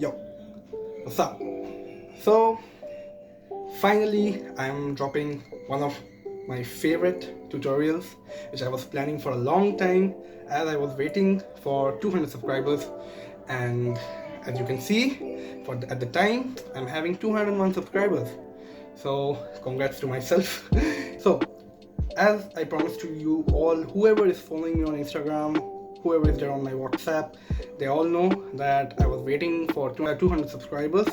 Yo, what's up? So, finally, I'm dropping one of my favorite tutorials, which I was planning for a long time as I was waiting for 200 subscribers. And as you can see, at the time, I'm having 201 subscribers. So, congrats to myself. So, as I promised to you all, whoever is following me on Instagram, whoever is there on my WhatsApp, they all know that I was waiting for 200 subscribers,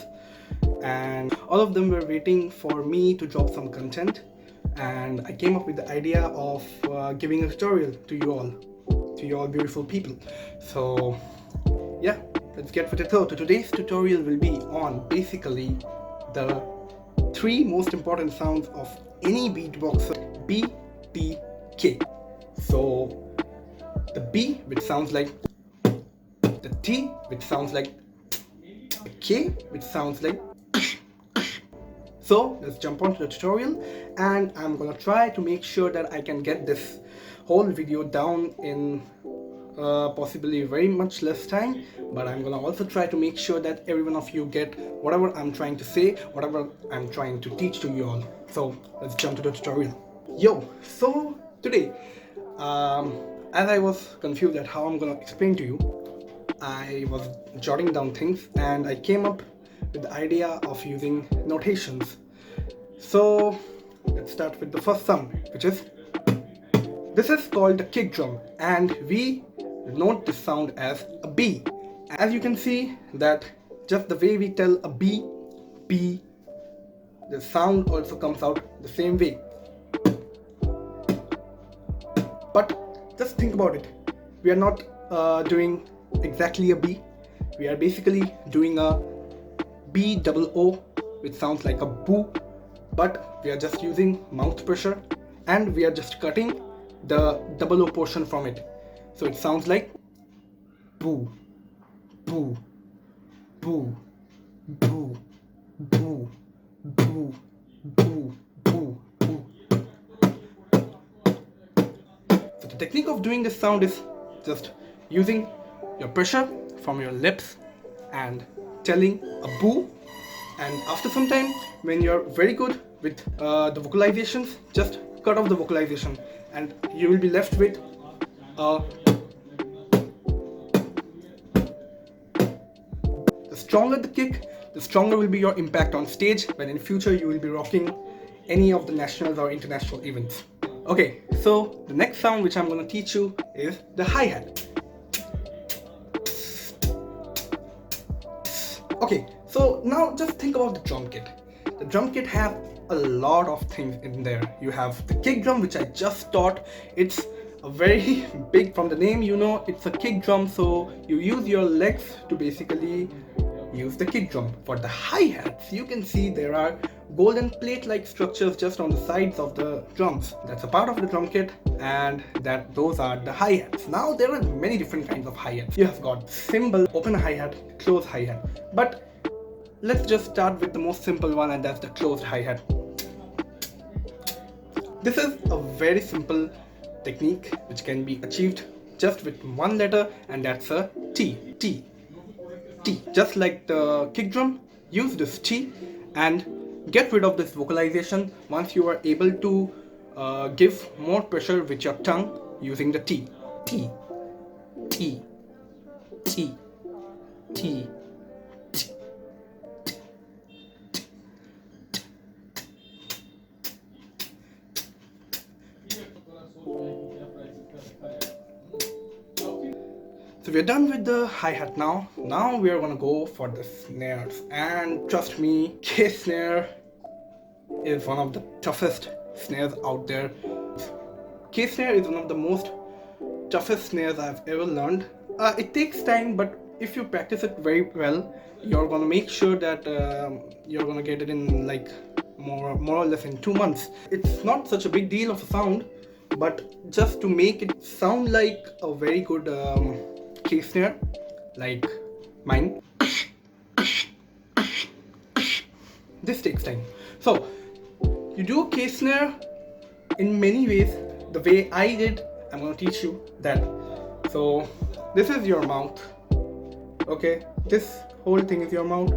and all of them were waiting for me to drop some content. And I came up with the idea of giving a tutorial to you all beautiful people. So yeah, let's get with it. So today's tutorial will be on basically the three most important sounds of any beatboxer: B, T, K. So the B, which sounds like, the T, which sounds like, the K, which sounds like. So let's jump on to the tutorial, and I'm gonna try to make sure that I can get this whole video down in possibly very much less time, but I'm gonna also try to make sure that every one of you get whatever I'm trying to say, whatever I'm trying to teach to you all. So let's jump to the tutorial. Yo, so today, as I was confused at how I'm gonna explain to you, I was jotting down things and I came up with the idea of using notations. So let's start with the first sound, which is, this is called the kick drum, and we note this sound as a B. As you can see that just the way we tell a B, B, the sound also comes out the same way. But just think about it, we are not doing exactly a B, we are basically doing a B double O, which sounds like a boo, but we are just using mouth pressure and we are just cutting the double O portion from it. So it sounds like boo, boo, boo, boo, boo, boo, boo, boo, boo. So the technique of doing this sound is just using your pressure from your lips and telling a boo, and after some time, when you're very good with the vocalizations, just cut off the vocalization and you will be left with the stronger the kick, the stronger will be your impact on stage when in future you will be rocking any of the nationals or international events. Okay, so the next sound which I'm going to teach you is the hi-hat. Okay, so now just think about the drum kit. The drum kit has a lot of things in there. You have the kick drum, which I just taught. It's a very big, from the name you know, it's a kick drum, so you use your legs to basically use the kick drum. For the hi-hats, you can see there are golden plate-like structures just on the sides of the drums. That's a part of the drum kit, and those are the hi-hats. Now there are many different kinds of hi-hats. You have got cymbal, open hi-hat, closed hi-hat. But let's just start with the most simple one, and that's the closed hi-hat. This is a very simple technique which can be achieved just with one letter, and that's a T. T. T. Just like the kick drum, use this T and get rid of this vocalization once you are able to give more pressure with your tongue using the T. T. T. T. T. So we're done with the hi-hat now. Now we are gonna go for the snares, and trust me, K snare is one of the toughest snares out there. K snare is one of the most toughest snares I've ever learned. It takes time, but if you practice it very well, you're gonna make sure that you're gonna get it in like more or less in 2 months. It's not such a big deal of a sound, but just to make it sound like a very good K snare, like mine, this takes time. So you do a K snare in many ways. The way I did, I'm gonna teach you that. So this is your mouth, okay? This whole thing is your mouth,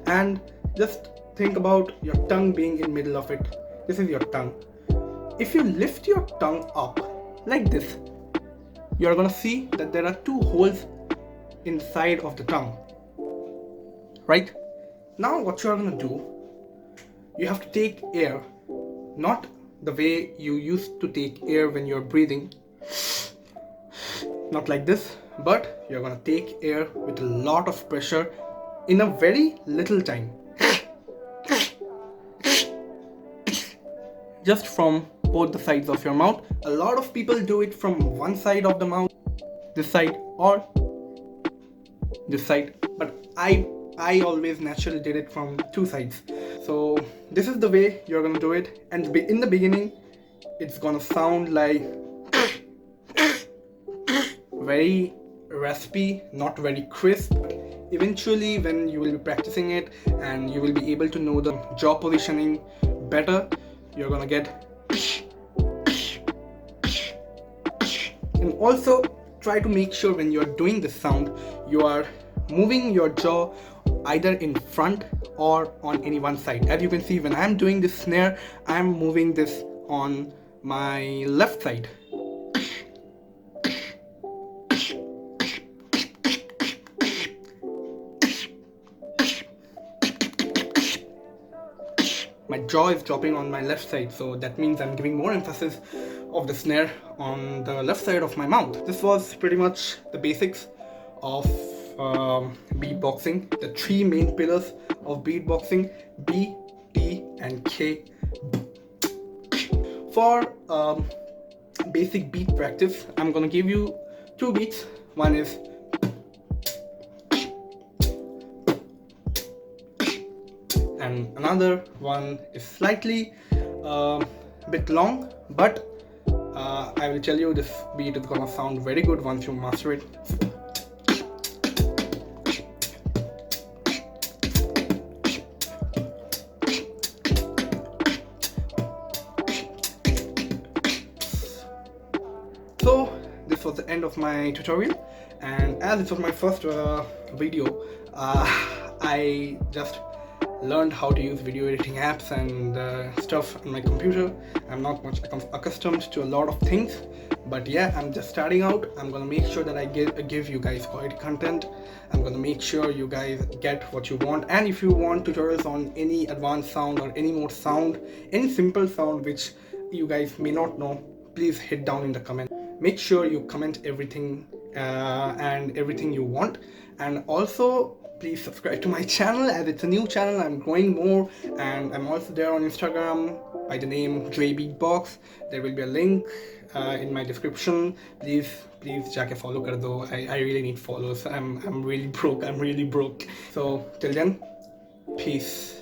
and just think about your tongue being in middle of it. This is your tongue. If you lift your tongue up like this, you're gonna see that there are two holes inside of the tongue, right? Now what you're gonna do, you have to take air, not the way you used to take air when you're breathing, not like this, but you're gonna take air with a lot of pressure in a very little time, just from both the sides of your mouth. A lot of people do it from one side of the mouth, this side or this side, but I always naturally did it from two sides. So this is the way you're gonna do it, and in the beginning it's gonna sound like very raspy, not very crisp. Eventually, when you will be practicing it and you will be able to know the jaw positioning better, you're gonna get. And also try to make sure when you're doing this sound, you are moving your jaw either in front or on any one side. As you can see, when I'm doing this snare, I'm moving this on my left side. My jaw is dropping on my left side, so that means I'm giving more emphasis of the snare on the left side of my mouth. This was pretty much the basics of beatboxing, the three main pillars of beatboxing: B, T and K. For basic beat practice, I'm gonna give you two beats. One is and another one is slightly bit long, but I will tell you this beat is gonna sound very good once you master it. So this was the end of my tutorial, and as it was my first video, I just learned how to use video editing apps and stuff on my computer. I'm not much accustomed to a lot of things, but yeah, I'm just starting out. I'm gonna make sure that I give you guys quality content. I'm gonna make sure you guys get what you want, and if you want tutorials on any advanced sound or any more sound, any simple sound which you guys may not know, please hit down in the comment. Make sure you comment everything and everything you want, and also please subscribe to my channel, as it's a new channel. I'm growing more, and I'm also there on Instagram by the name beatbox. There will be a link in my description. Please jaake follow kar do. I really need follows. I'm really broke. So till then, peace.